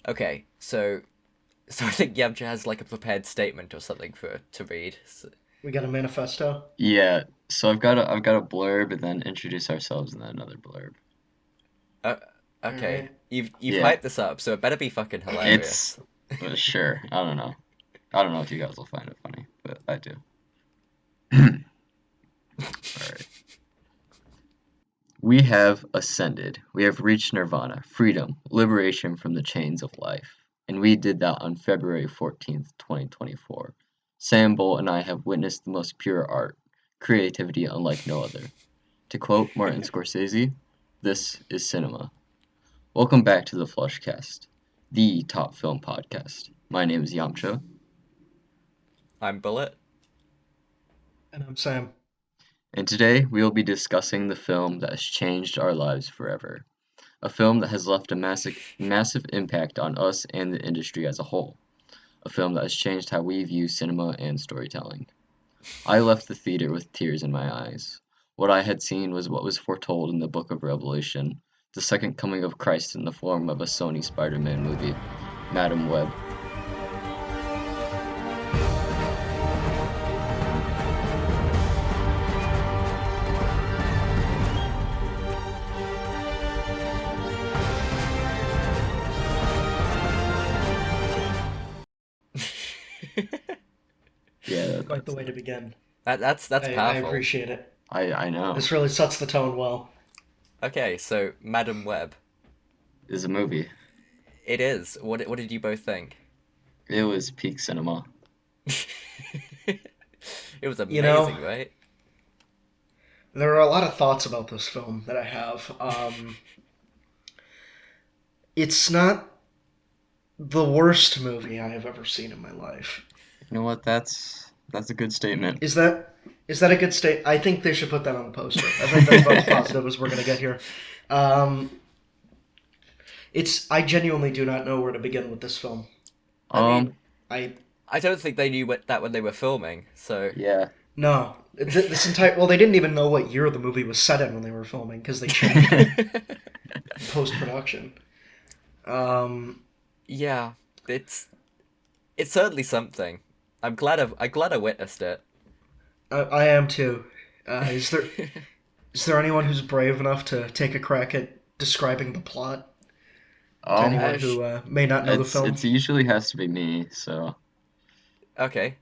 Okay, so I think Yamcha has like a prepared statement or something for to read. So, We got a manifesto. Yeah, so I've got a blurb and then introduce ourselves and then another blurb. uh, All okay, right. you've Yeah, hyped this up, so it better be fucking it's hilarious. sure. I don't know. I don't know if you guys will find it funny, but I do. All right. We have ascended. We have reached nirvana, freedom, liberation from the chains of life. And we did that on February 14th, 2024. Sam Bolt and I have witnessed the most pure art, creativity unlike no other. To quote Martin Scorsese, this is cinema. Welcome back to the Flushcast, the top film podcast. My name is Yamcha, I'm Bullet. And I'm Sam. and today we will be discussing the film that has changed our lives forever. A film that has left a massive impact on us and the industry as a whole. A film that has changed how we view cinema and storytelling. I left the theater with tears in my eyes. What I had seen was what was foretold in the Book of Revelation, the second coming of Christ in the form of a Sony Spider-Man movie, Madam Web. Yeah, Quite the that's way it. to begin. That's I powerful. appreciate it. I know. This really sets the tone well. Okay, so Madam Web, It's a movie. it is. What did you both think? It was peak cinema. It was You know, amazing, right? there are a lot of thoughts about this film that I have. It's not the worst movie I have ever seen in my life. You know what? That's a good statement. Is that is that a good state? I think they should put that on the poster. I think that's about as positive as we're gonna get here. Um, I genuinely do not know where to begin with this film. I mean, I I don't think they knew that when they were filming. So Yeah. No, this entire they didn't even know what year the movie was set in when they were filming because they changed it post production. Um, yeah, it's certainly something. I'm glad I witnessed it. I am too. Is there anyone who's brave enough to take a crack at describing the plot to Um, anyone Sh- who may not know the film? it's usually has to be me, so okay,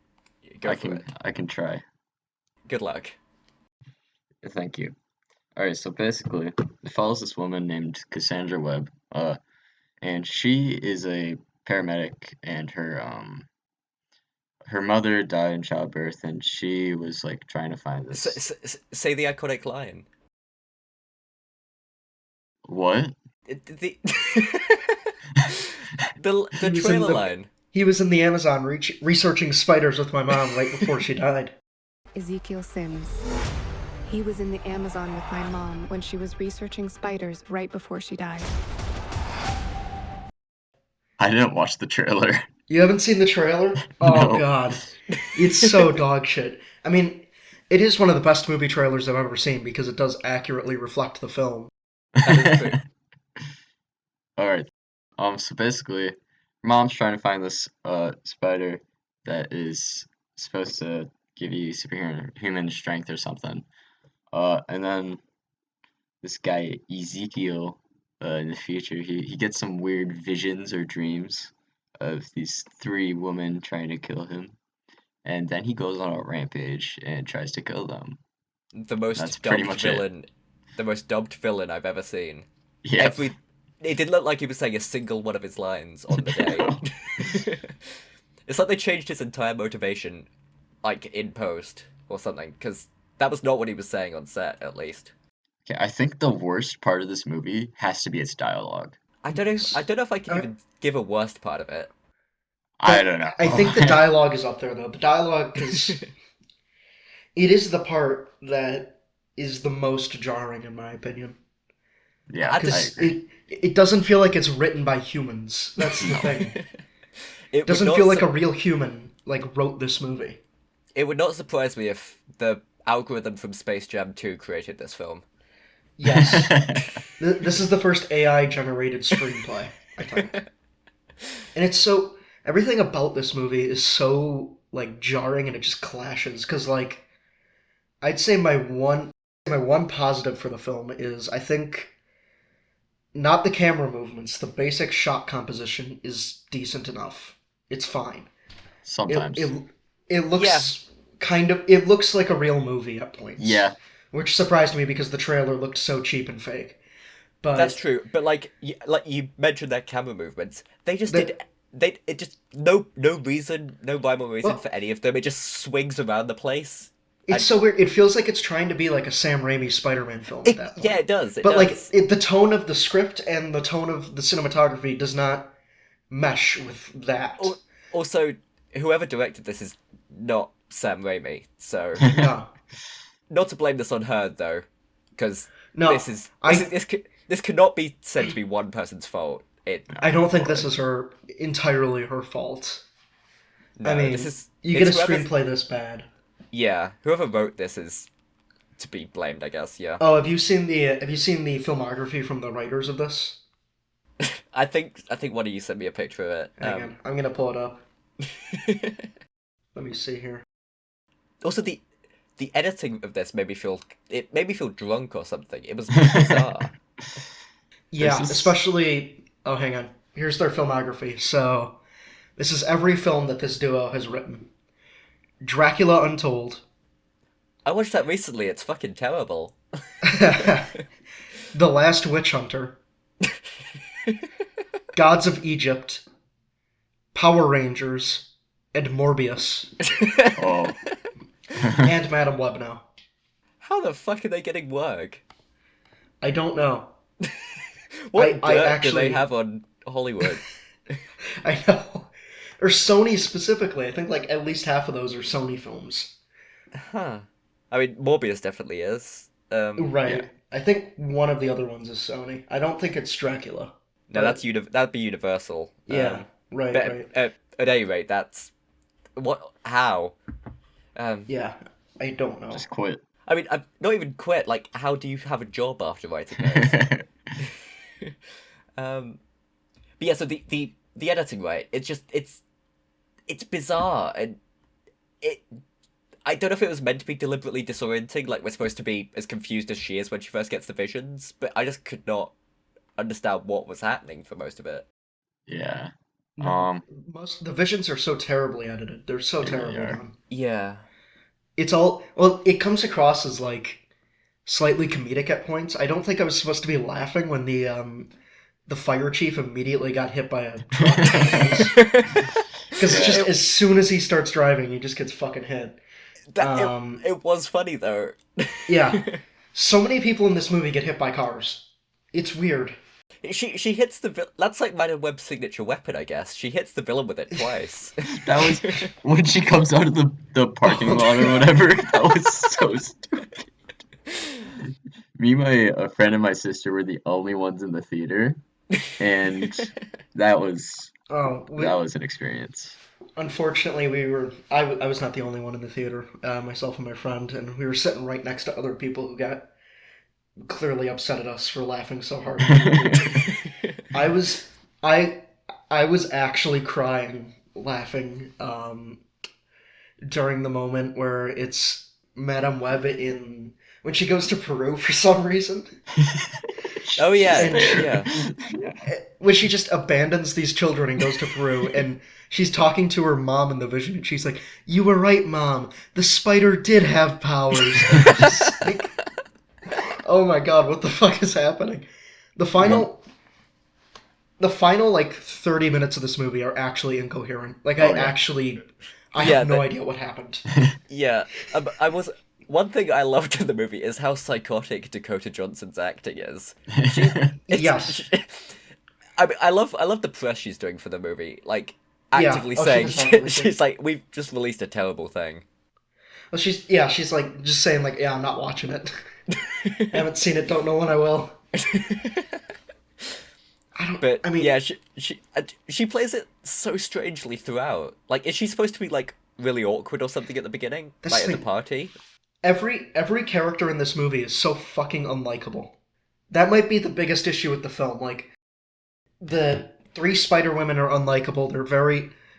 go I for can it. I can try. Good luck. Thank you. All right, so basically, it follows this woman named Cassandra Webb, and she is a paramedic, and her mother died in childbirth, and she was like trying to find this. Say the iconic line. What? The He the was in trailer the line. he was in the Amazon researching spiders with my mom right before she died. Ezekiel Sims. He was in the Amazon with my mom when she was researching spiders right before she died. I didn't watch the trailer. You haven't seen the trailer? Oh No. god. It's so dog shit. I mean, it is one of the best movie trailers I've ever seen because it does accurately reflect the film. That is true. All right. So basically, mom's trying to find this spider that is supposed to give you superhuman strength or something. And then this guy Ezekiel, in the future, he gets some weird visions or dreams of these three women trying to kill him, and then he goes on a rampage and tries to kill them. The That's most pretty dubbed much it. villain, the most dubbed villain I've ever seen. Yep. Every It didn't look like he was saying a single one of his lines on the No. day. It's like they changed his entire motivation, like in post or something, because that was not what he was saying on set, at least. Okay, I think the worst part of this movie has to be its dialogue. I don't know if I can Uh, even give a worst part of it. I don't know. I think the dialogue is up there though. The dialogue, because it is the part that is the most jarring in my opinion. Yeah, I I Because just agree. it doesn't feel like it's written by humans. That's the No. thing. It It would doesn't not feel like su- a real human wrote this movie. it would not surprise me if the algorithm from Space Jam 2 created this film. Yes, this is the first AI generated screenplay. I think. And it's so everything about this movie is so like jarring, and it just clashes. Because like I'd say my one positive for the film is I think not the camera movements, the basic shot composition is decent enough. It's fine. Sometimes. It looks it looks like a real movie at points. Yeah. Which surprised me because the trailer looked so cheap and fake. But That's true, but like you mentioned their camera movements, it just no reason, no rhyme or reason Well- for any of them. It just swings around the place. it's so weird. It feels like it's trying to be like a Sam Raimi Spider-Man film at that point. Yeah, it does. But like does. the tone of the script and the tone of the cinematography does not mesh with that. Also, whoever directed this is not Sam Raimi, so No, not to blame this on her though, because no. this cannot be said to be one person's fault. I don't think this is entirely her fault. No, I mean, this is you get a it's whoever's- screenplay this bad. Yeah, whoever wrote this is to be blamed, I guess. Yeah, Oh, have you seen the filmography from the writers of this? I think one of you sent me a picture of it. Hang on, I'm gonna pull it up. Let me see here. Also, the editing of this made me feel drunk or something. It was bizarre. Yeah, This is- especially. Oh, hang on. Here's their filmography. So, this is every film that this duo has written: Dracula Untold, I watched that recently. It's fucking terrible. The Last Witch Hunter, Gods of Egypt, Power Rangers, and Morbius, Oh. and Madame Web now. How the fuck are they getting work? I don't know. What I dirt do actually- they have on Hollywood? I know. Or Sony specifically. I think like at least half of those are Sony films. Huh. I mean, Morbius definitely is. Right. Yeah. I think one of the other ones is Sony. I don't think it's Dracula. No, that'd be Universal. Yeah. Right, But right. at any rate, that's what. How? Yeah. I don't know. Just quit. I mean, I've not even quit. Like, how do you have a job after writing those? But yeah, so the editing, right? It's bizarre, and I don't know if it was meant to be deliberately disorienting, like we're supposed to be as confused as she is when she first gets the visions, but I just could not understand what was happening for most of it. Yeah. No, the visions are so terribly edited. They're so They terribly really are. done. Yeah. It's all it comes across as like slightly comedic at points. I don't think I was supposed to be laughing when the fire chief immediately got hit by a truck. Because it's just as soon as he starts driving, he just gets fucking hit. It was funny though. Yeah. So many people in this movie get hit by cars. It's weird. She hits that's like Madame Web's signature weapon, I guess. She hits the villain with it twice. That was when she comes out of the parking lot or whatever. That was so stupid. Me, a friend, and my sister were the only ones in the theater, and that was an experience. Unfortunately, I was not the only one in the theater, myself and my friend, and we were sitting right next to other people who got clearly upset at us for laughing so hard. I was actually crying laughing during the moment where it's Madame Web when she goes to Peru for some reason. Oh yeah, And- yeah. When she just abandons these children and goes to Peru, and she's talking to her mom in the vision, and she's like, "You were right, Mom. The spider did have powers." Just like, oh my god, what the fuck is happening? The final like 30 minutes of this movie are actually incoherent. Like I have no idea what happened. Yeah, one thing I loved in the movie is how psychotic Dakota Johnson's acting is. Yes. I love the press she's doing for the movie, like Yeah. actively Oh, saying she just released she's like, we've just released a terrible thing. Well, she's like just saying like, yeah, I'm not watching it. Haven't seen it, don't know when I will. But I mean- yeah, she plays it so strangely throughout. Like, is she supposed to be like really awkward or something at the beginning, That's like the at the thing. party? Every character in this movie is so fucking unlikable. That might be the biggest issue with the film. Like, the three Spider-Women are unlikable.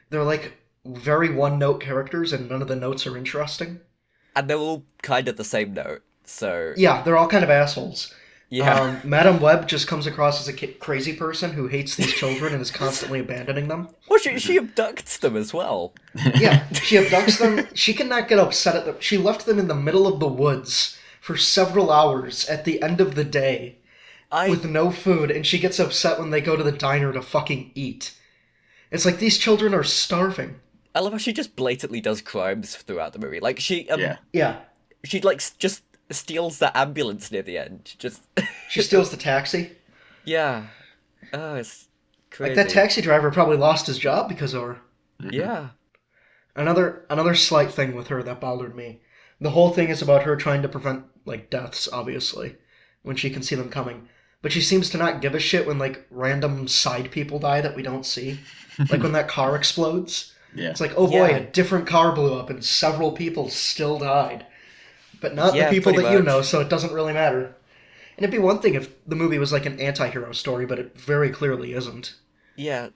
They're like very one-note characters, and none of the notes are interesting. And they're all kind of the same note, so... Yeah, they're all kind of assholes. Yeah. Madam Web just comes across as a crazy person who hates these children and is constantly abandoning them. Well, she abducts them as well. Yeah, she abducts them. She cannot get upset at them. She left them in the middle of the woods for several hours at the end of the day with no food, and she gets upset when they go to the diner to fucking eat. It's like, these children are starving. I love how she just blatantly does crimes throughout the movie. Like, she... Yeah. She, like, just steals the ambulance near the end. Just... She steals the taxi. Yeah. Oh, it's crazy. Like, that taxi driver probably lost his job because of her. Yeah. Another slight thing with her that bothered me. The whole thing is about her trying to prevent, like, deaths, obviously, when she can see them coming. But she seems to not give a shit when, like, random side people die that we don't see. Like, when that car explodes. Yeah. It's like, oh boy, Yeah. a different car blew up and several people still died. But not the Yeah, people pretty that you much. know, so it doesn't really matter. And it'd be one thing if the movie was like an anti-hero story, but it very clearly isn't. Yeah.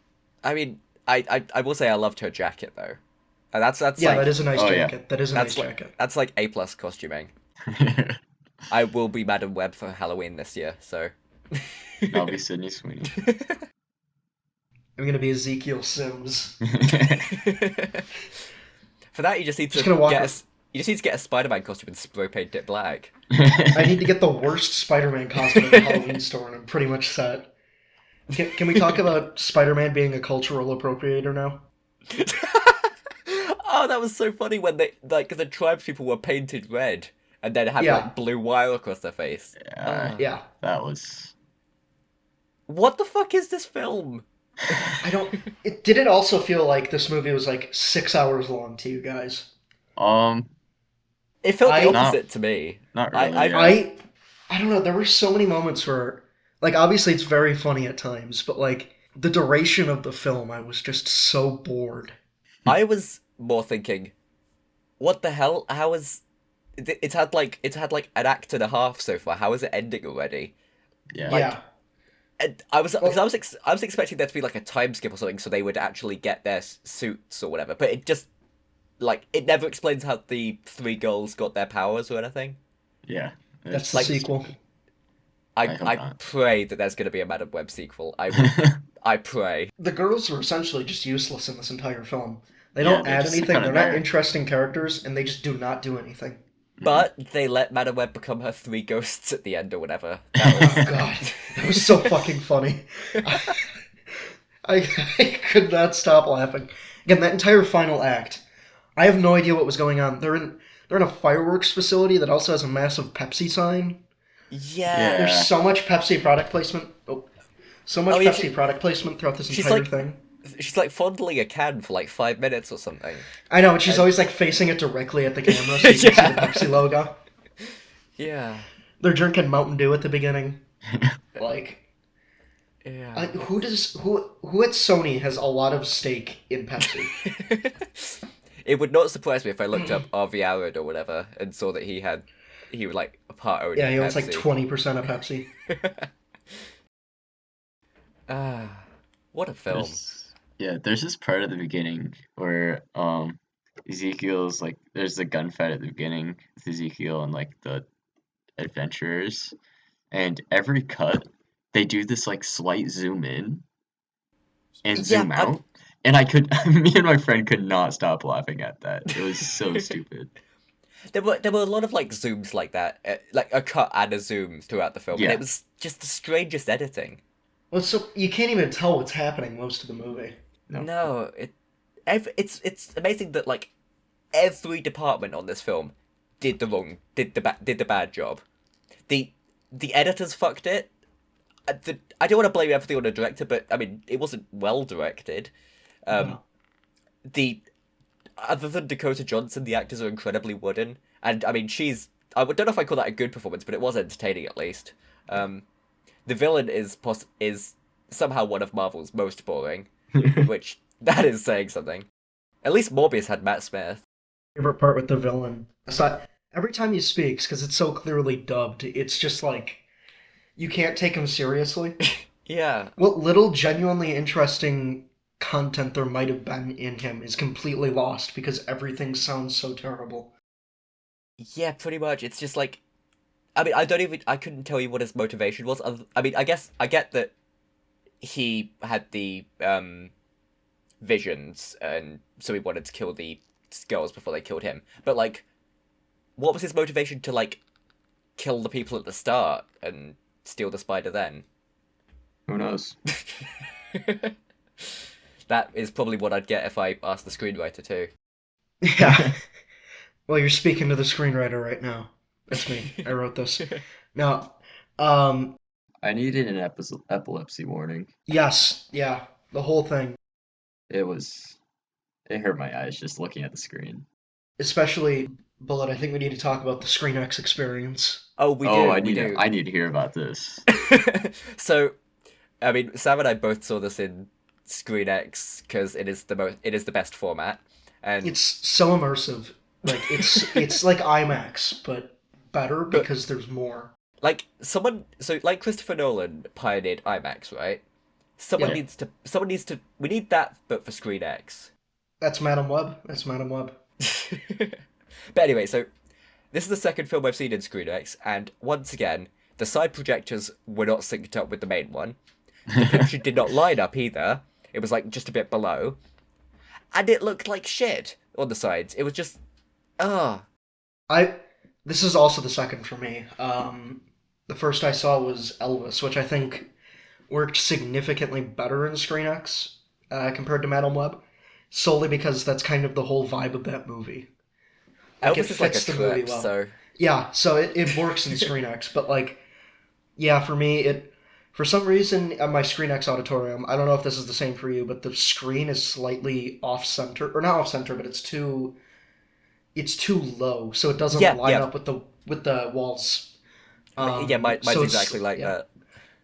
I mean, I will say I loved her jacket, though. And that's Yeah, like... that is a nice Oh, yeah. jacket. That is a nice That's jacket. That's like A+ costuming. I will be Madam Web for Halloween this year, so... I'll be Sydney Sweeney. I'm gonna be Ezekiel Sims. For that, you just need to Just gonna walk get up- you just need to get a Spider-Man costume and spray paint it black. I need to get the worst Spider-Man costume at the Halloween store, and I'm pretty much set. Can we talk about Spider-Man being a cultural appropriator now? Oh, that was so funny when they the tribes people were painted red and then had Yeah. like blue wire across their face. Yeah, Yeah. that was... What the fuck is this film? Did it also feel like this movie was like 6 hours long to you guys? It felt the I- opposite to me. Not I- really. I- yeah. I don't know, there were so many moments where, like, obviously it's very funny at times, but like, the duration of the film, I was just so bored. I was more thinking, what the hell? How is it's had like an act and a half so far. How is it ending already? Yeah. Yeah. And I was expecting there to be like a time skip or something, so they would actually get their suits or whatever. But it just like it never explains how the three girls got their powers or anything. Yeah. That's the like- sequel. I hope I not. pray that there's going to be a Madam Web sequel. I pray. The girls are essentially just useless in this entire film. They Yeah, don't they're add just anything, kinda they're not there. interesting characters, and they just do not do anything. But they let Madam Web become her three ghosts at the end or whatever. That was Oh god, that was so fucking funny. I could not stop laughing. Again, that entire final act, I have no idea what was going on. They're in a fireworks facility that also has a massive Pepsi sign. yeah. There's so much Pepsi product placement. So much Oh, yeah, Pepsi product placement throughout this she's entire like- thing. She's like fondling a can for like 5 minutes or something. I know, and she's always like facing it directly at the camera so you can see Yeah. the Pepsi logo. Yeah. They're drinking Mountain Dew at the beginning. Like, Yeah. who at Sony has a lot of stake in Pepsi? It would not surprise me if I looked up RV Arad or whatever and saw that he was like a part owner. Yeah, he of owns like Pepsi. 20% of Pepsi. Ah, what a film. There's this part at the beginning where Ezekiel's like there's the gunfight at the beginning with Ezekiel and like the adventurers, and every cut they do this like slight zoom in and Yeah, zoom out, and me and my friend could not stop laughing at that. It was so stupid. There were a lot of like zooms like that, like a cut and a zoom throughout the film, Yeah. and it was just the strangest editing. Well, so you can't even tell what's happening most of the movie. No. It's amazing that like every department on this film did the bad job. The editors fucked it. I don't want to blame everything on the director, but I mean it wasn't well directed. No. Other than Dakota Johnson, the actors are incredibly wooden, and I mean I don't know if I call that a good performance, but it was entertaining at least. The villain is somehow one of Marvel's most boring, which that is saying something. At least Morbius had Matt Smith. Favorite part with the villain. So every time he speaks, because it's so clearly dubbed, it's just like you can't take him seriously. Yeah. What little genuinely interesting content there might have been in him is completely lost because everything sounds so terrible. Yeah, pretty much. It's just like, I couldn't tell you what his motivation was. I mean, I guess I get that he had the visions, and so he wanted to kill the girls before they killed him. But like, what was his motivation to like kill the people at the start and steal the spider then? Who knows? That is probably what I'd get if I asked the screenwriter too. Yeah. Well, you're speaking to the screenwriter right now. That's me. I wrote this. Now, I needed an epilepsy warning. yes, yeah, the whole thing. It hurt my eyes just looking at the screen. Especially, Bullet, I think we need to talk about the ScreenX experience. Oh, we do. Oh, We do. I need to hear about this. So, I mean, Sam and I both saw this in ScreenX because it is the best format, and It's so immersive. Like, it's like IMAX, but better because there's more. like like Christopher Nolan pioneered IMAX, right? Yeah. Someone needs to. We need that, but for ScreenX. That's Madam Web. That's Madam Web. But anyway, so this is the second film I've seen in ScreenX, and once again, the side projectors were not synced up with the main one. The picture did not line up either. It was like just a bit below, and it looked like shit on the sides. It was just, This is also the second for me. The first I saw was Elvis, which I think worked significantly better in ScreenX compared to Madam Web, solely because that's kind of the whole vibe of that movie. Like, Elvis it is like a fits the movie trip, well. so Yeah, so it works in ScreenX, but like, yeah, for me, for some reason at my ScreenX auditorium, I don't know if this is the same for you, but the screen is slightly off center, or not off center, but it's too low, so it doesn't Yeah, line yeah. up with the walls. yeah, mine's so it's- exactly like yeah. that.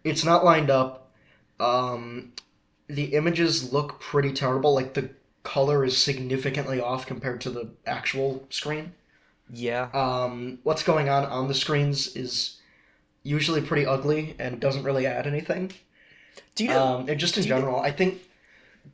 It's not lined up. The images look pretty terrible. Like the color is significantly off compared to the actual screen. Yeah, What's going on the screens is usually pretty ugly and doesn't really add anything. do you know? And just in do you know- general, I think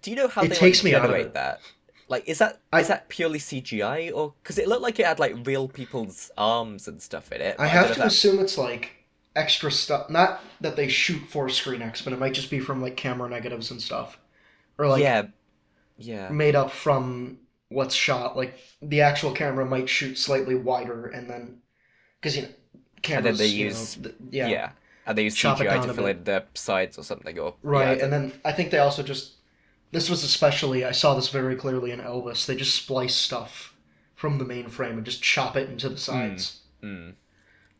Do you know how it they takes like, me out of generate it. that? Like, is that purely CGI, or because it looked like it had like real people's arms and stuff in it? I but have don't to know if assume it's like extra stuff. Not that they shoot for ScreenX, but it might just be from like camera negatives and stuff, or like yeah. made up from what's shot. Like the actual camera might shoot slightly wider, and then because cameras, they you use- know, Yeah, and they use Chop it CGI down to a fill bit. in the sides or something, or right. yeah, And then I think they also just this was especially I saw this very clearly in Elvis. They just splice stuff from the main frame and just chop it into the sides.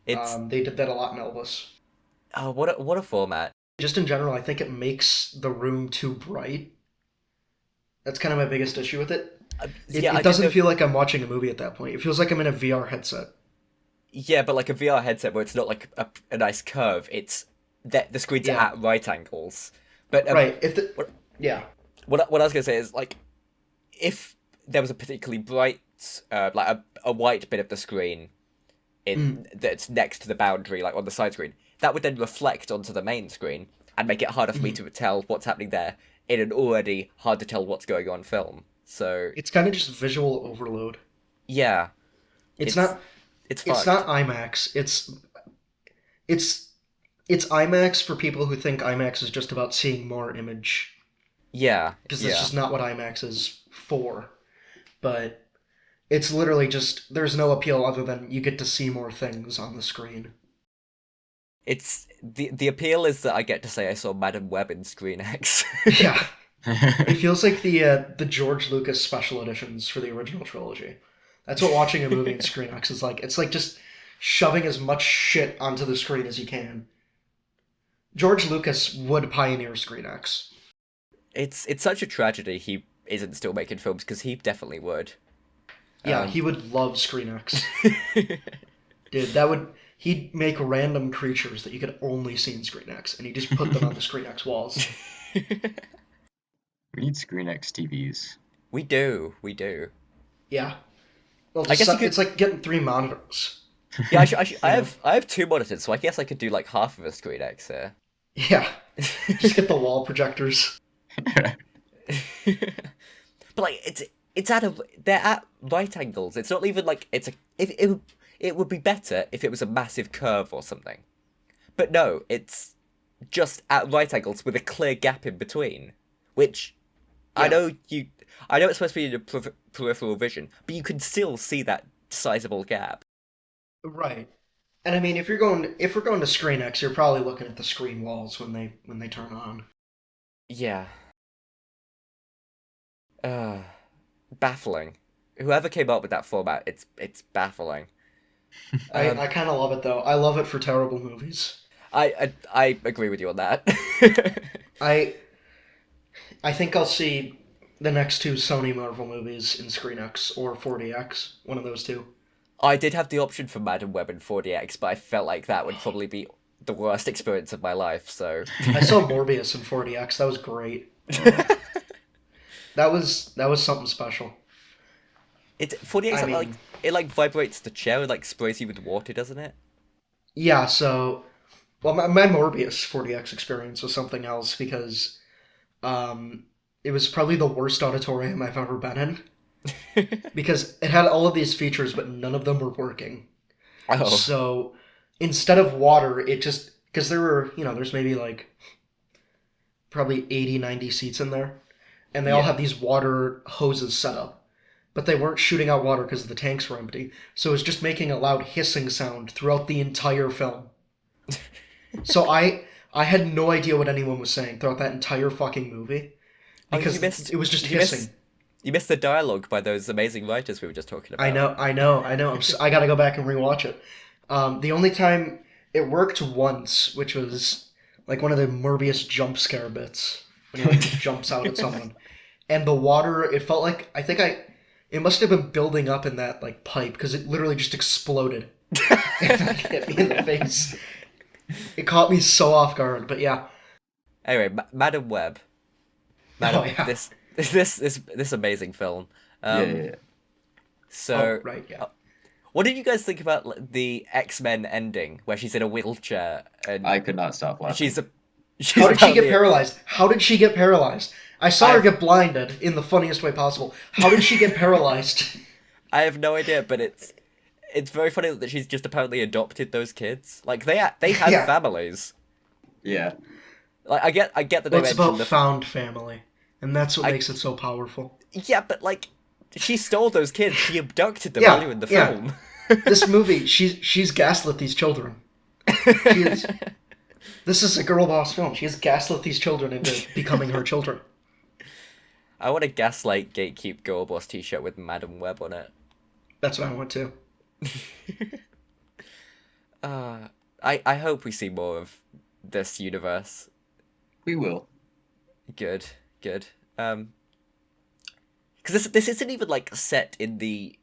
it's They did that a lot in Elvis. oh, what a format. Just in general, I think it makes the room too bright. That's kind of my biggest issue with it. It, Yeah, I it doesn't think feel like I'm watching a movie at that point. It feels like I'm in a VR headset. yeah, but like a VR headset where it's not like a nice curve. It's that the screen's Yeah. at right angles. But Right. If the what- yeah. what I was gonna say is like, if there was a particularly bright, like a white bit of the screen in that's next to the boundary, like on the side screen, that would then reflect onto the main screen and make it harder for me to tell what's happening there in an already hard to tell what's going on film. So It's kind of just visual overload. yeah, It's not it's it's fucked. not IMAX. It's IMAX for people who think IMAX is just about seeing more image, Yeah, because yeah. that's just not what IMAX is for. But it's literally just there's no appeal other than you get to see more things on the screen. It's the appeal is that I get to say I saw Madam Web in ScreenX. Yeah. It feels like the George Lucas special editions for the original trilogy. That's what watching a movie in ScreenX is like. It's like just shoving as much shit onto the screen as you can. George Lucas would pioneer ScreenX. It's such a tragedy he isn't still making films because he definitely would. Yeah, he would love ScreenX. Dude, he'd make random creatures that you could only see in ScreenX, and he'd just put them on the ScreenX walls. We need ScreenX TVs. We do. Yeah. Well, I guess you could- it's like getting 3 monitors. Yeah, I have 2 monitors, so I guess I could do like half of a ScreenX here. Yeah. Just get the wall projectors. But like they're at right angles. It's not even like it's a if it would be better if it was a massive curve or something. But no, it's just at right angles with a clear gap in between, which Yeah. I know it's supposed to be in your peripheral vision, but you can still see that sizable gap. Right. And I mean, if we're going to Screen X, you're probably looking at the screen walls when they turn on. Yeah. Baffling. Whoever came up with that format, it's baffling. I kind of love it though. I love it for terrible movies. I agree with you on that. I I think I'll see the next two Sony Marvel movies in Screen X or 4DX, one of those two. I did have the option for Madam Web and 4DX, but I felt like that would probably be the worst experience of my life, so... I saw Morbius in 4DX. That was great. That was something special. 4DX, I mean- like, it like vibrates the chair and like sprays you with water, doesn't it? Yeah, so well, my Morbius 4DX experience was something else because it was probably the worst auditorium I've ever been in because it had all of these features, but none of them were working. Oh. So instead of water, it just because there were there's maybe like probably 80, 90 seats in there, and they all Yeah. have these water hoses set up, but they weren't shooting out water because the tanks were empty. So it was just making a loud hissing sound throughout the entire film. So I had no idea what anyone was saying throughout that entire fucking movie Oh, because you missed- it was just you missed- hissing. You missed the dialogue by those amazing writers we were just talking about. I know. I gotta go back and rewatch it. The only time it worked once, which was like one of the Morbius jump scare bits when he like, jumps out at someone, and the water. It felt like it must have been building up in that like pipe because it literally just exploded and like, hit me in the face. It caught me so off guard, but yeah. Anyway, Madam Web. Madam, Oh, yeah. this amazing film. Yeah. So, Oh, right, yeah. what did you guys think about like, the X-Men ending where she's in a wheelchair and I could not stop laughing. she's How did she get apparently- paralyzed? How did she get paralyzed? I saw her get blinded in the funniest way possible. How did she get paralyzed? I have no idea, but it's very funny that she's just apparently adopted those kids. Like they have Yeah. families. Yeah. Like I get that they Well, it's about mentioned found family, and that's what I- makes it so powerful. yeah, but like she stole those kids. She abducted them Yeah, earlier in the yeah. film. This movie, she's gaslit these children. She is, this is a girl boss film. She has gaslit these children into becoming her children. I want a Gaslight Gatekeep Girl Boss t-shirt with Madam Web on it. That's what I want to. I hope we see more of this universe. We will. Good. Because this isn't even like set in the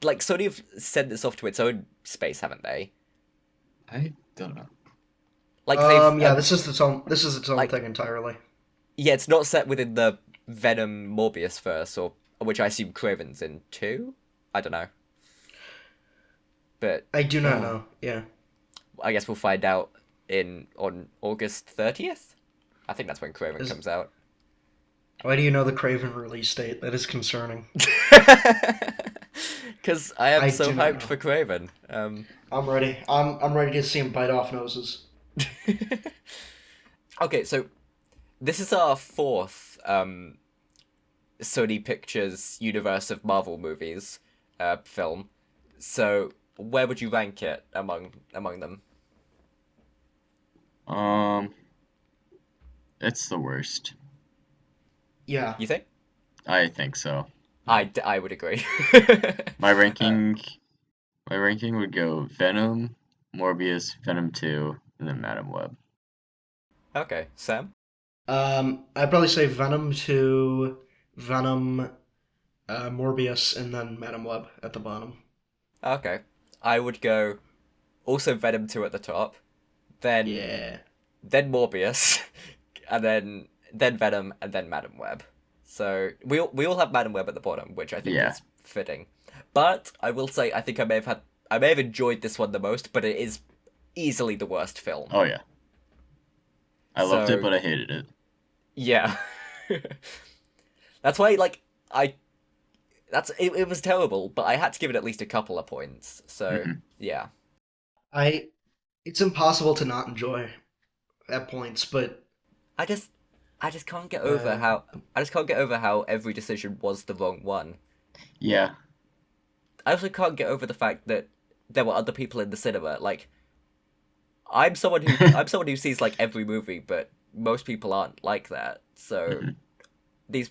like Sony have sent this off to its own space, haven't they? I don't know. Like Yeah, this is its own like- thing entirely. yeah, it's not set within the Venom Morbius verse, or which I assume Craven's in too. I don't know, but I do not Oh. know. Yeah. I guess we'll find out on August 30th. I think that's when Craven Is- comes out. Why do you know the Craven release date? That is concerning. Because I am I so do not hyped know. for Craven. I'm ready. I'm ready to see him bite off noses. Okay, so this is our fourth Sony Pictures universe of Marvel movies film. So where would you rank it among them? It's the worst. Yeah. You think? I think so. I would agree. My ranking would go Venom, Morbius, Venom 2, and then Madam Web. Okay, Sam? I'd probably say Venom 2, Venom, Morbius, and then Madam Web at the bottom. Okay. I would go also Venom 2 at the top, then Yeah. then Morbius, and then Venom, and then Madam Web. So we all have Madam Web at the bottom, which I think Yeah. is fitting. But I will say I think I may have enjoyed this one the most, but it is easily the worst film. Oh yeah. I loved So- it, but I hated it. Yeah. That's why, like, it was terrible, but I had to give it at least a couple of points. So, Mhm. yeah. It's impossible to not enjoy at points, but I just can't get over how every decision was the wrong one. Yeah. I also can't get over the fact that there were other people in the cinema. Like, I'm someone who sees like every movie, but most people aren't like that. So Mhm. these,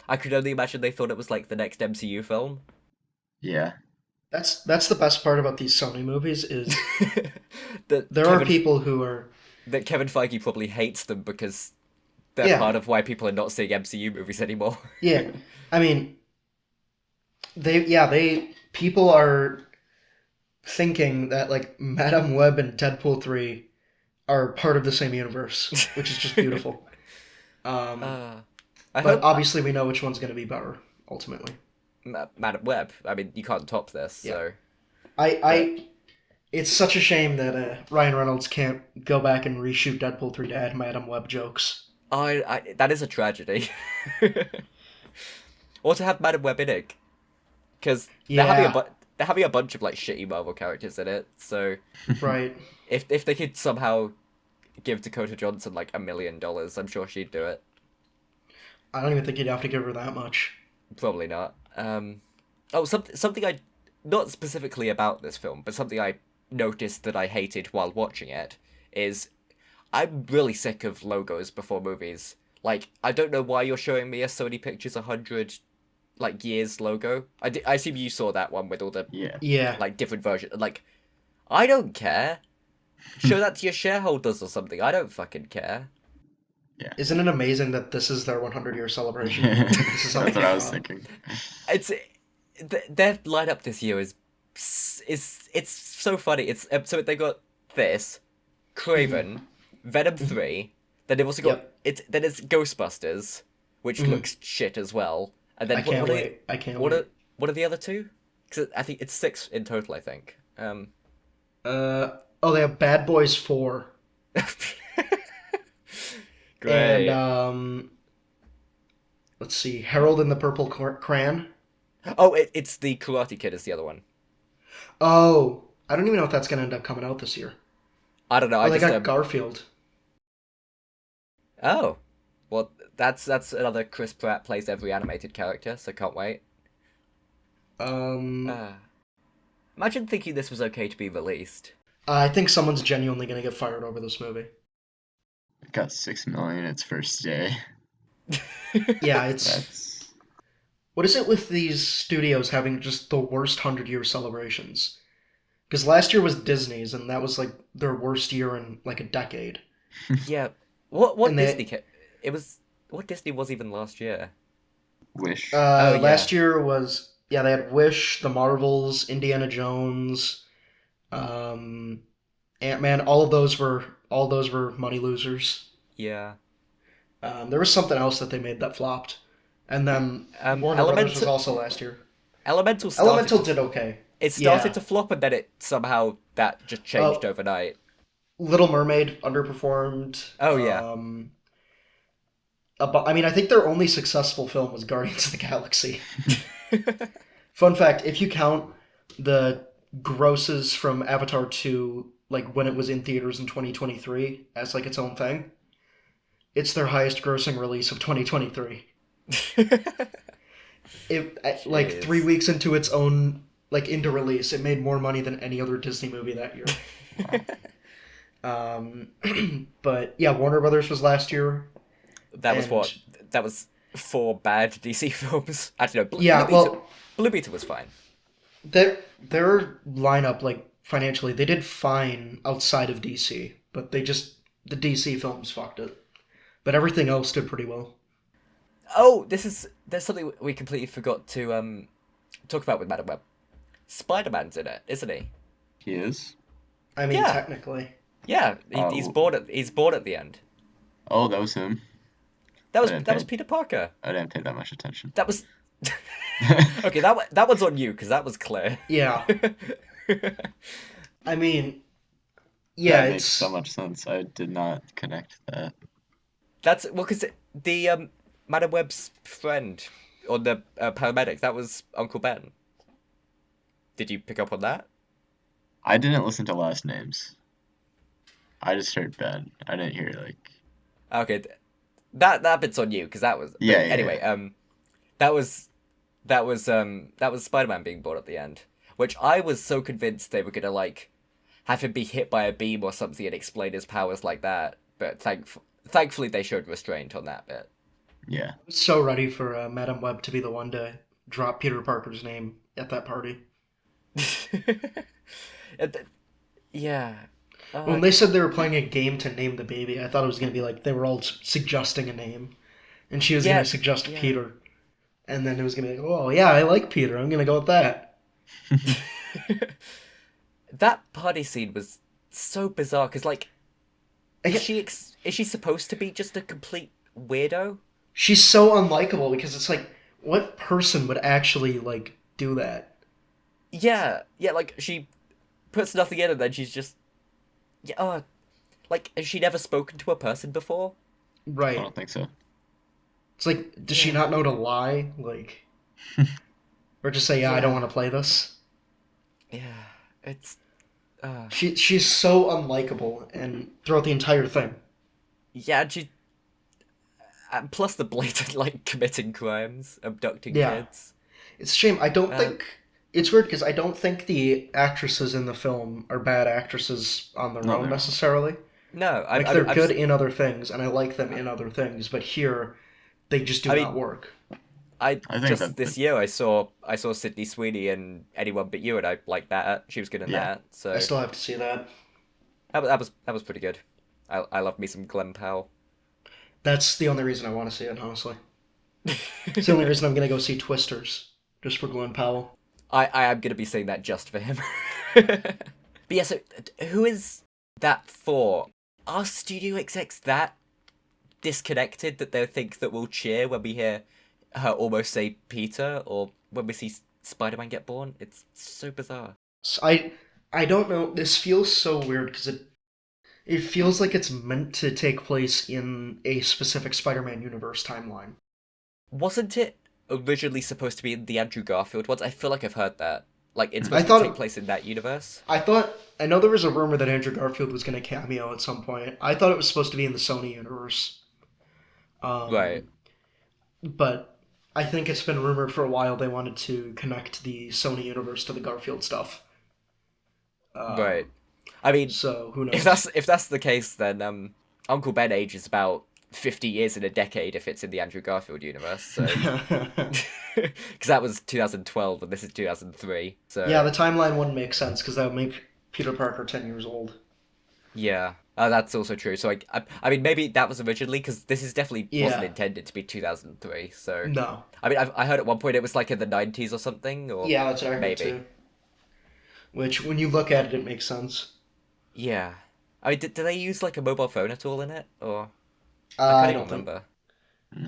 I could only imagine they thought it was like the next MCU film. Yeah. that's the best part about these Sony movies is that there are people who are that Kevin Feige probably hates them because they're Yeah. part of why people are not seeing MCU movies anymore. yeah. I mean, people are thinking that like Madame Web and Deadpool 3 are part of the same universe, which is just beautiful. I But hope obviously, we know which one's going to be better ultimately. Madam Web. I mean, you can't top this. Yeah. So It's such a shame that Ryan Reynolds can't go back and reshoot Deadpool 3 to add Madame Web jokes. that is a tragedy. Or to have Madam Web in it, because Yeah. they're having a bunch of like shitty Marvel characters in it. So Right. if they could somehow give Dakota Johnson like $1 million, I'm sure she'd do it. I don't even think you'd have to give her that much. Probably not. Something I not specifically about this film, but something I noticed that I hated while watching it is I'm really sick of logos before movies. Like, I don't know why you're showing me a Sony Pictures 100 like years logo. I assume you saw that one with all the Yeah. Yeah. like different versions. Like, I don't care. Show that to your shareholders or something. I don't fucking care. Isn't it amazing that this is their 100-year celebration? That's This is how what it I came was out. thinking. Their lineup this year is it's so funny. It's so they got this, Craven, Venom 3. Then they've also got Yep. then it's Ghostbusters, which Mhm. looks shit as well. And then I can't wait. I can't what wait. are the other two? Because I think it's 6 in total. I think. They have Bad Boys 4. Great. And let's see, Harold and the Purple Crayon. Oh, it's the Karate Kid is the other one. Oh, I don't even know if that's gonna end up coming out this year. I don't know. Oh, they got Garfield. Oh, well, that's another Chris Pratt plays every animated character, so can't wait. Imagine thinking this was okay to be released. I think someone's genuinely gonna get fired over this movie. It got 6 million its first day. Yeah, it's That's what is it with these studios having just the worst 100-year celebrations? Because last year was Disney's, and that was like their worst year in like a decade. Yeah. What And they- Disney? It was what Disney was even last year. Wish. Oh, yeah. Last year was they had Wish, The Marvels, Indiana Jones, Ant-Man. All those were money losers. Yeah. There was something else that they made that flopped, and then Warner Brothers was also last year. Elemental started. Elemental did okay. It started yeah. to flop, and then it somehow that just changed overnight. Little Mermaid underperformed. Oh, yeah. I mean, I think their only successful film was Guardians of the Galaxy. Fun fact, if you count the grosses from Avatar 2, like when it was in theaters in 2023, as like its own thing, it's their highest grossing release of 2023. Like Jeez. 3 weeks into its own, like into release, it made more money than any other Disney movie that year. But yeah, Warner Brothers was last year. That was And- what? That was 4 bad DC films. I don't know. Yeah, Blue Beetle was fine. their lineup, like financially, they did fine outside of DC, but the DC films fucked it. But everything else did pretty well. Oh, there's something we completely forgot to talk about with Madam Web. Spider-Man's in it, isn't he? He is? I mean, Yeah. technically. Yeah, he's born at the end. Oh, that was him. That was I didn't that was pay- Peter Parker. I didn't pay that much attention. That was okay. That one's on you because that was clear. Yeah. I mean, Yeah, That makes it's so much sense. I did not connect that. That's well, because the Madam Web's friend or the paramedic, that was Uncle Ben. Did you pick up on that? I didn't listen to last names. I just heard Ben. I didn't hear like. Okay, that bit's on you because that was. But Yeah, yeah, anyway, that was that was Spider-Man being born at the end, which I was so convinced they were gonna like have him be hit by a beam or something and explain his powers like that. But thankfully they showed restraint on that bit. Yeah. I was so ready for Madam Web to be the one to drop Peter Parker's name at that party. Yeah. When they said they were playing a game to name the baby, I thought it was going to be like they were all suggesting a name, and she was going Yeah, to suggest yeah. Peter, and then it was going to be like, oh yeah, I like Peter, I'm going to go with that. That party scene was so bizarre because, like, I is get- she supposed to be just a complete weirdo? She's so unlikable because it's like, what person would actually like do that? Yeah, yeah. Like she puts nothing in, and then she's just yeah. Like has she never spoken to a person before? I Right. don't think so. It's like, does she Yeah. not know to lie? Like, or just say, yeah, I don't Yeah. want to play this. Yeah, it's She's so unlikable, and throughout the entire thing. yeah. And she and plus the blatant like committing crimes, abducting Yeah. kids. It's a shame. I don't Uh, think it's weird because I don't think the actresses in the film are bad actresses on their No, own they're not. necessarily. No, Like they're good in other things, and I like them in other things. But here, they just do I not mean, work. I I think just that- this year I saw Sydney Sweeney in Anyone But You, and I liked that. She was good in Yeah. that. So I still have to see that. that was pretty good. I love me some Glenn Powell. That's the only reason I want to see it. Honestly, it's the only reason I'm gonna go see Twisters just for Glenn Powell. I am gonna be saying that just for him. But yeah, so who is that for? Are studio execs that disconnected that they think that we'll cheer when we hear her almost say Peter or when we see Spider-Man get born? It's so bizarre. I don't know. This feels so weird because it feels like it's meant to take place in a specific Spider-Man universe timeline. Wasn't it originally supposed to be in the Andrew Garfield ones? I feel like I've heard that. Like it's I supposed thought to take it- place in that universe. I know there was a rumor that Andrew Garfield was going to cameo at some point. I thought it was supposed to be in the Sony universe. Right. But I think it's been rumored for a while they wanted to connect the Sony universe to the Garfield stuff. Right. I mean, So who knows? if that's the case, then Uncle Ben ages about 50 years in a decade if it's in the Andrew Garfield universe. So because that was 2012 and this is 2003. So Yeah, the timeline wouldn't make sense because that would make Peter Parker 10 years old. yeah. That's also true. So I mean, maybe that was originally because this is definitely wasn't Yeah. intended to be 2003. So No. I mean, I heard at one point it was like in the 90s or something. Or Yeah, that's what I heard maybe. too. Which, when you look at it, it makes sense. Yeah. I mean, did they use like a mobile phone at all in it, or I I can't even don't think. remember.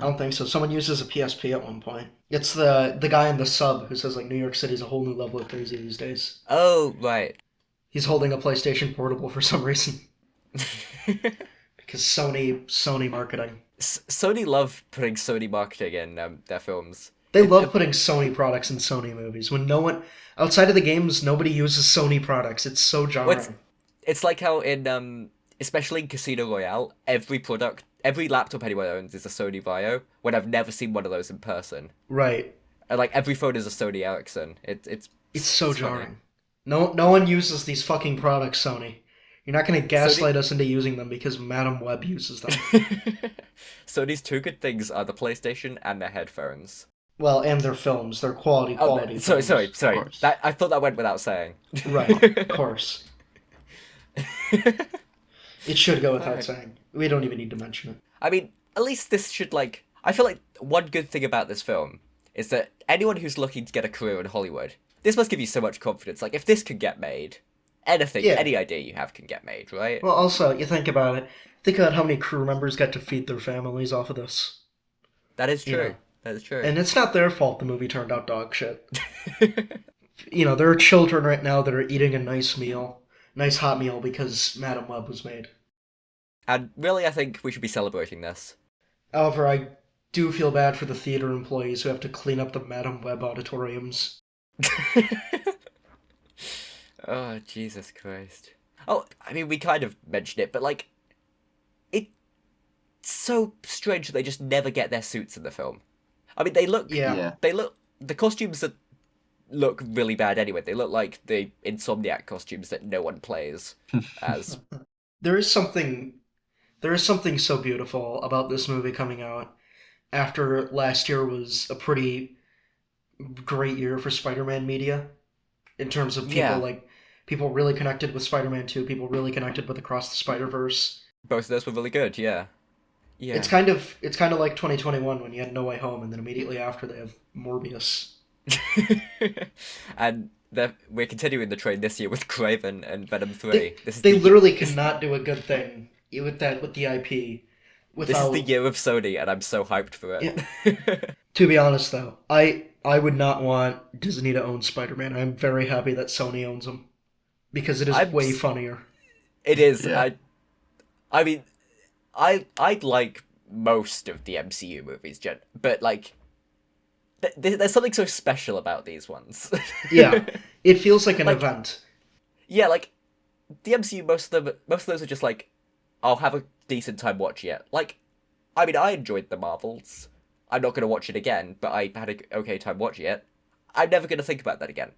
I don't think so. Someone uses a PSP at one point. It's the guy in the sub who says like New York City's a whole new level of crazy these days. Oh right. He's holding a PlayStation Portable for some reason because Sony marketing. Sony love putting Sony marketing in their films. They love putting Sony products in Sony movies. When no one outside of the games, nobody uses Sony products. It's so jarring. Well, it's like how in especially in Casino Royale, every laptop anyone owns is a Sony Vaio. When I've never seen one of those in person, Right. and like every phone is a Sony Ericsson. It's It's so funny. jarring. No one uses these fucking products, Sony. You're not going to gaslight us into using them because Madam Web uses them. Sony's two good things are the PlayStation and their headphones. Well, and their films, their quality Oh, films. sorry. course. That I thought that went without saying. Right, of course. It should go without Alright. saying. We don't even need to mention it. I mean, at least this should like. I feel like one good thing about this film is that anyone who's looking to get a career in Hollywood, this must give you so much confidence. Like, if this could get made, anything, Yeah. any idea you have can get made, right? Well, also, you think about it. Think about how many crew members got to feed their families off of this. That is you true. know. That is true. And it's not their fault the movie turned out dog shit. You know, there are children right now that are eating a nice meal, nice hot meal because Madam Web was made. And really, I think we should be celebrating this. However, I do feel bad for the theater employees who have to clean up the Madam Web auditoriums. Oh, Jesus Christ. Oh, I mean, we kind of mentioned it, but, like, it's so strange that they just never get their suits in the film. I mean, Yeah. the costumes that look really bad anyway. They look like the Insomniac costumes that no one plays as. There is something so beautiful about this movie coming out after last year was a pretty great year for Spider-Man media in terms of people Yeah. people really connected with Spider-Man 2, people really connected with Across the Spider-Verse. Both of those were really good, yeah. Yeah. It's kind of like 2021 when you had No Way Home and then immediately after they have Morbius. And we're continuing the trend this year with Craven and Venom 3. They literally cannot do a good thing with the IP This without. is the year of Sony, and I'm so hyped for it. To be honest, though, I would not want Disney to own Spider-Man. I'm very happy that Sony owns him because it is I'm way s- funnier. It is. Yeah. I mean, I like most of the MCU movies, but like, there's something so special about these ones. Yeah, it feels like an Like- event. Yeah, like the MCU, most of those are just like, I'll have a decent time watching it. Like, I mean, I enjoyed the Marvels. I'm not gonna watch it again, but I had a okay time watching it. I'm never gonna think about that again.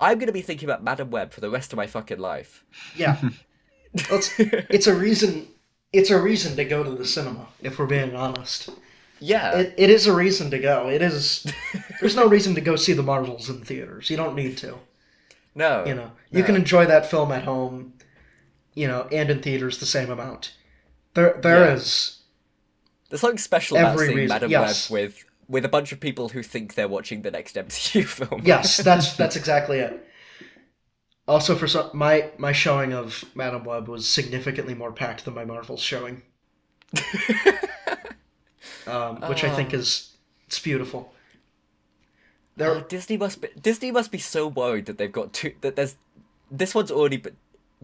I'm gonna be thinking about Madam Web for the rest of my fucking life. Yeah, it's a reason. It's a reason to go to the cinema. If we're being honest, Yeah. it is a reason to go. It is. There's no reason to go see the Marvels in theaters. You don't need to. No. You no. can enjoy that film at home. And in theaters the same amount. There Yeah. is. There's something special about Every seeing reason- Madam yes. Web with a bunch of people who think they're watching the next MCU film. Yes, that's exactly it. Also, my showing of Madam Web was significantly more packed than my Marvel's showing, which I think it's beautiful. There, Disney must be so worried that they've got this one's already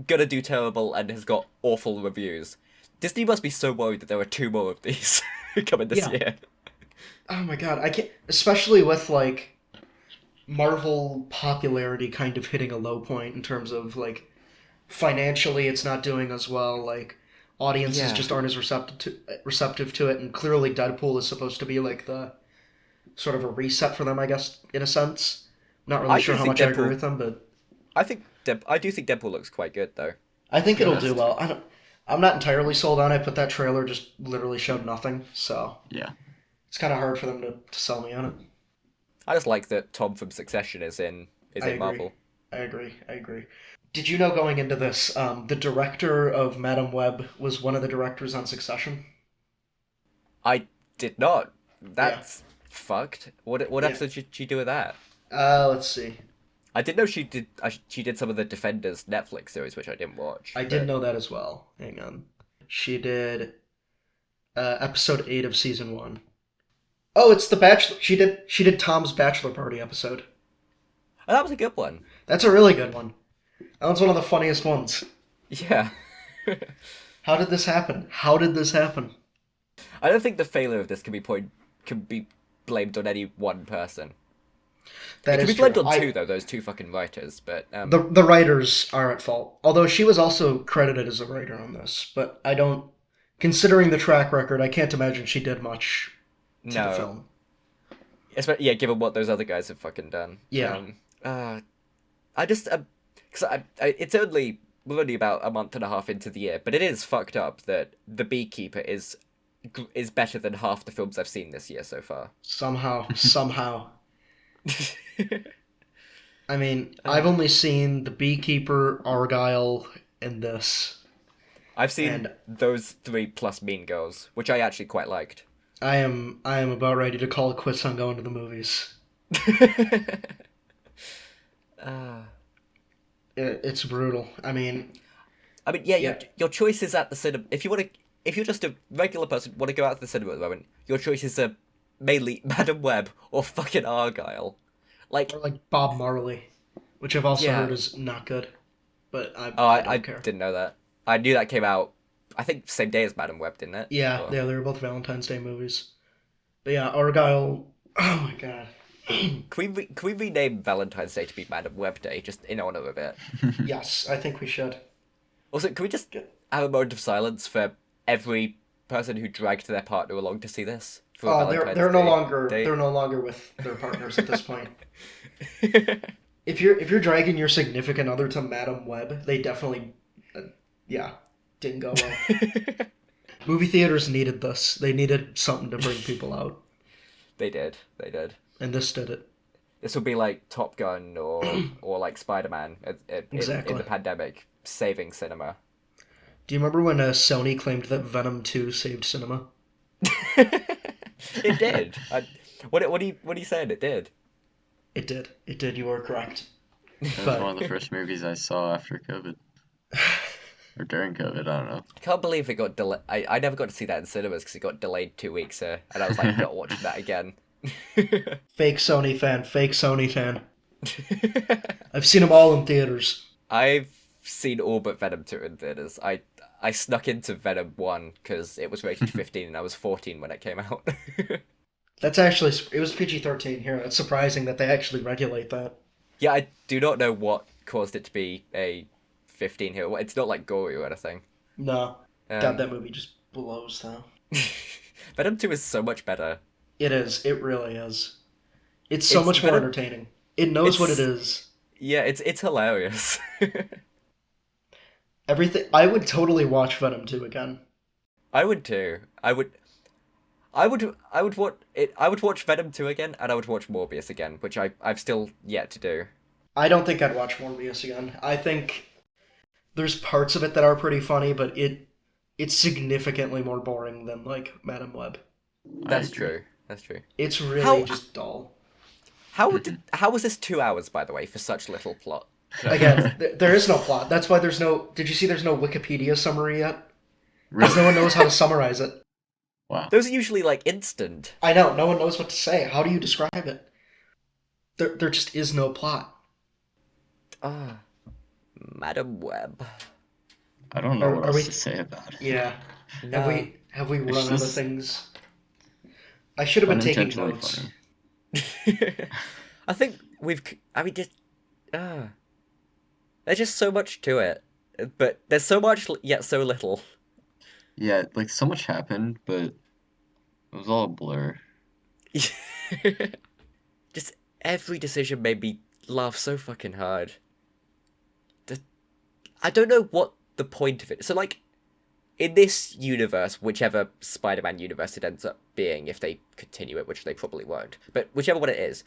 gonna do terrible and has got awful reviews. Disney must be so worried that there are 2 more of these coming this Yeah. year. oh my god, I can't. Especially with Marvel popularity kind of hitting a low point in terms of financially, it's not doing as well. Audiences Yeah. just aren't as receptive to it, and clearly Deadpool is supposed to be the sort of a reset for them, I guess, in a sense. Not really I sure do how think much I agree Deadpool- with them, but I do think Deadpool looks quite good though. I think it'll do honest. well. I'm not entirely sold on it, but that trailer just literally showed nothing, so Yeah. it's kind of hard for them to sell me on it. I just like that Tom from Succession is in I agree. Marvel. I agree. Did you know going into this, the director of Madam Web was one of the directors on Succession? I did not. That's fucked. What Yeah. episode did she do with that? Let's see. I did know she did. She did some of the Defenders Netflix series, which I didn't watch. I did know that as well. Hang on. She did episode 8 of season 1. Oh, it's The Bachelor. She did Tom's Bachelor Party episode. Oh, that was a good one. That's a really good one. That one's one of the funniest ones. Yeah. How did this happen? I don't think the failure of this can be blamed on any one person. That It can is be blamed true. on 2 though. Those 2 fucking writers, but The writers are at fault. Although she was also credited as a writer on this, but I don't. Considering the track record, I can't imagine she did much to the no. film. Yeah, given what those other guys have fucking done. Yeah. I just because we're only about a month and a half into the year, but it is fucked up that The Beekeeper is better than half the films I've seen this year so far. Somehow. I mean, I've only seen The Beekeeper, Argyle, and this. I've seen And- those 3 plus Mean Girls, which I actually quite liked. I am about ready to call it quits on going to the movies. It's brutal. I mean, Yeah, Yeah. your choices at the cinema. If you're just a regular person want to go out to the cinema at the moment, your choices are mainly Madam Web or fucking Argyle. or Bob Marley, which I've also Yeah. heard is not good. but I Oh, I I don't care. didn't know that. I knew that came out, I think, same day as Madam Web, didn't it? Yeah, Or- yeah, they were both Valentine's Day movies. But yeah, Argyle. Oh my god. Can we rename Valentine's Day to be Madam Web Day, just in honor of it? Yes, I think we should. Also, can we just Good. have a moment of silence for every person who dragged their partner along to see this? For Oh, Valentine's they're no Day longer date? they're no longer with their partners at this point. If you're dragging your significant other to Madam Web, they definitely, yeah, didn't go well. Movie theaters needed this. They needed something to bring people out, They did. They did. and this did it. This would be like Top Gun or like Spider-Man in Exactly. the pandemic, saving cinema. Do you remember when Sony claimed that Venom 2 saved cinema? It did. What are you saying? It did. It did. It did. You are correct. That was But- one of the first movies I saw after COVID. Or during COVID, I don't know. I can't believe it got delayed. I never got to see that in cinemas because it got delayed 2 weeks, and I was like, not watching that again. Fake Sony fan. Fake Sony fan. I've seen them all in theaters. I've seen all but Venom 2 in theaters. I snuck into Venom 1 because it was rated 15 and I was 14 when it came out. That's actually it was PG-13 here. It's surprising that they actually regulate that. Yeah, I do not know what caused it to be a 15 here. It's not like gory or anything. No, Um, God, that movie just blows though. Venom 2 is so much better. It is. It really is. It's so It's much more Venom- entertaining. It knows what it It's- is. Yeah, it's hilarious. Everything. I would totally watch Venom 2 again. I would too. I would watch it. I would watch Venom 2 again, and I would watch Morbius again, which I've still yet to do. I don't think I'd watch Morbius again. I think there's parts of it that are pretty funny, but it's significantly more boring than like Madam Web. That's agree. true. That's true. It's really How- just dull. How was this 2 hours, by the way, for such little plot? Again, there is no plot. That's why there's no. Did you see? There's no Wikipedia summary yet. Because no one knows how to summarize it. Wow. Those are usually like instant. I know. No one knows what to say. How do you describe it? There just is no plot. Ah, Madam Web. I don't know Are- what are else we- to say about it. Yeah. No. Have we It's run out of just things? I should have been taking Unintentionally notes. funny. I think just there's just so much to it, but there's so much yet so little. Yeah, like so much happened, but it was all a blur. Just every decision made me laugh so fucking hard. I don't know what the point of it. So like, in this universe, whichever Spider-Man universe it ends up being, if they continue it, which they probably won't, but whichever one it is,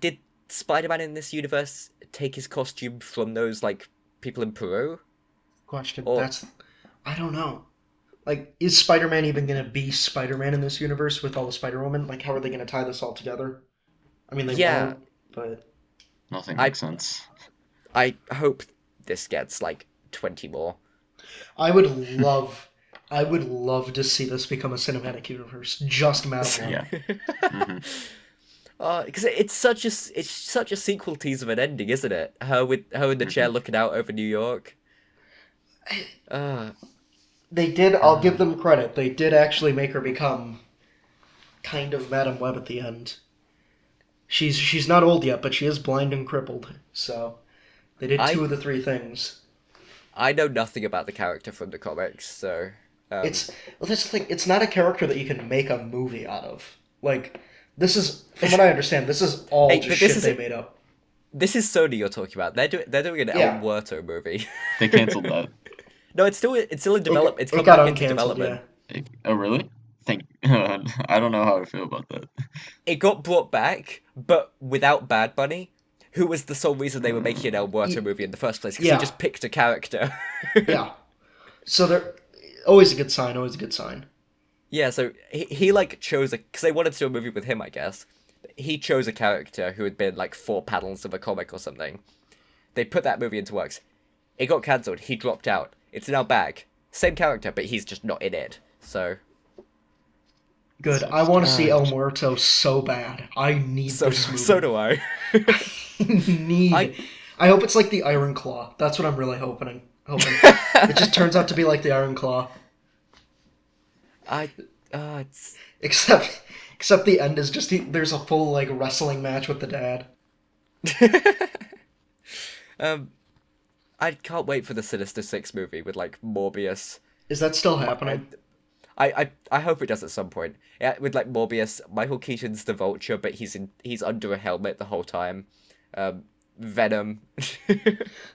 did Spider-Man in this universe take his costume from those like people in Peru? Question. Or- I don't know. Like, is Spider-Man even gonna be Spider-Man in this universe with all the Spider-Woman? Like, how are they gonna tie this all together? I mean, they Yeah. won't, but Nothing I- makes sense. I hope this gets like 20 more. I would love to see this become a cinematic universe. Just Madam Web. Yeah. hmm Because it's such a sequel tease of an ending, isn't it? Her in the chair looking out over New York. They did. I'll give them credit. They did actually make her become kind of Madam Web at the end. She's not old yet, but she is blind and crippled. So they did I- two of the three things. I know nothing about the character from the comics, so Well, that's the thing. It's not a character that you can make a movie out of. Like, this is, from what I understand, this is all Hey, just but this shit is they a- made up. this is Sony you're talking about. They're doing an Yeah. El Muerto movie. They canceled that. No, it's still in development. It's It coming got back into uncanceled, development. yeah. Oh, really? I don't know how I feel about that. It got brought back, but without Bad Bunny, who was the sole reason they were making an El Muerto movie in the first place, because Yeah. he just picked a character. Yeah. So they're always a good sign. Always a good sign. Yeah, so he like chose because they wanted to do a movie with him, I guess. He chose a character who had been like 4 panels of a comic or something. They put that movie into works. It got cancelled. He dropped out. It's now back. Same character, but he's just not in it. So Good. I want to see El Muerto so bad. I need so this movie. so do I. need. I hope it's like the Iron Claw. That's what I'm really hoping. It just turns out to be like the Iron Claw. It's Except the end is just there's a full like wrestling match with the dad. I can't wait for the Sinister Six movie with like Morbius. Is that still happening? I hope it does at some point. Yeah, with like Morbius, Michael Keaton's the Vulture, but he's under a helmet the whole time. Venom.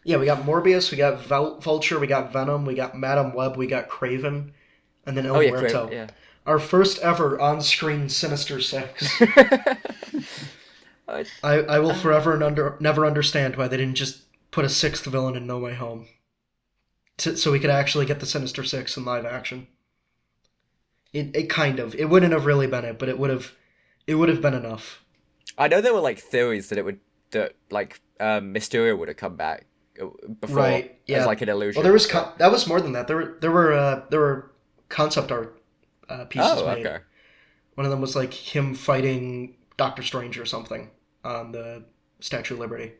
Yeah, we got Morbius, we got Vulture, we got Venom, we got Madam Web, we got Craven, and then El Oh yeah, Muerto. yeah. Our first ever on-screen Sinister Six. I will forever and never understand why they didn't just put a sixth villain in No Way Home. So we could actually get the Sinister Six in live action. It wouldn't have really been it, but it would have been enough. I know there were like theories that Mysterio would have come back before, Right? Yeah. as like an illusion. Well, there was that was more than that. There were concept art pieces made. Okay. One of them was like him fighting Doctor Strange or something on the Statue of Liberty.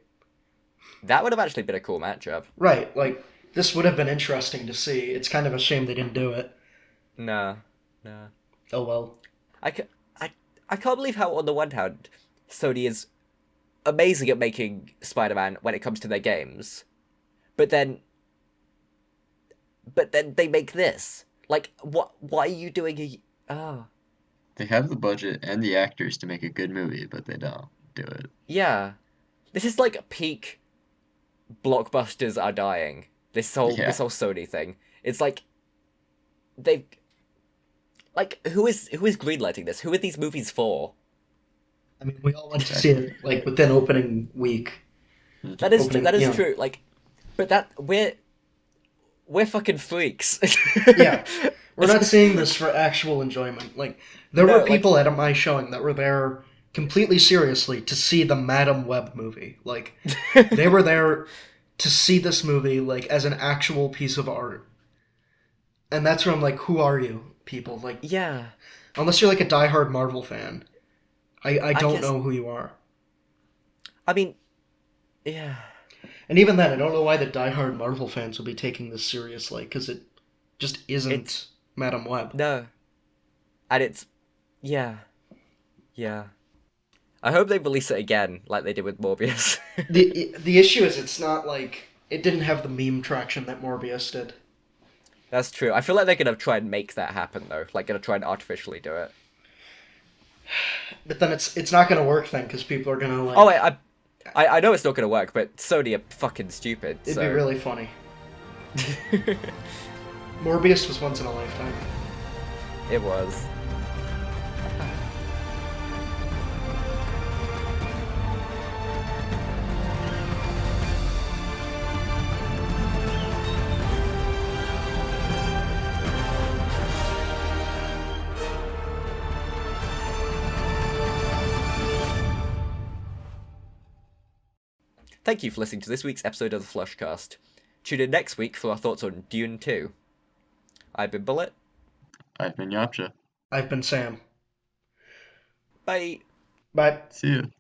That would have actually been a cool matchup. Right, like this would have been interesting to see. It's kind of a shame they didn't do it. Nah. Oh well. I can't believe how, on the one hand, Sony is amazing at making Spider-Man when it comes to their games, but then they make this. Like, what? Why are you doing They have the budget and the actors to make a good movie, but they don't do it. Yeah, this is like peak blockbusters are dying. This whole Sony thing. It's like they like who is greenlighting this? Who are these movies for? I mean, we all went to see it like within opening week. That is true. Like, but we're fucking freaks. Yeah, we're not seeing this for actual enjoyment. Like, there were people at my showing that were there completely seriously to see the Madam Web movie. Like, they were there to see this movie like as an actual piece of art. And that's where I'm like, who are you, people? Like, yeah. Unless you're like a diehard Marvel fan, I don't know who you are. I mean, yeah. And even then, I don't know why the diehard Marvel fans will be taking this seriously, because it just isn't Madam Web. No. And it's... Yeah. I hope they release it again, like they did with Morbius. The issue is it's not like... It didn't have the meme traction that Morbius did. That's true. I feel like they're going to try and make that happen, though. Like, going to try and artificially do it. But then it's not going to work then, because people are going to like... Oh, I know it's not going to work, but Sony are fucking stupid. It'd be really funny. Morbius was once in a lifetime. It was. Thank you for listening to this week's episode of the Flushcast. Tune in next week for our thoughts on Dune 2. I've been Bullet. I've been Yapcha. I've been Sam. Bye. Bye. See you.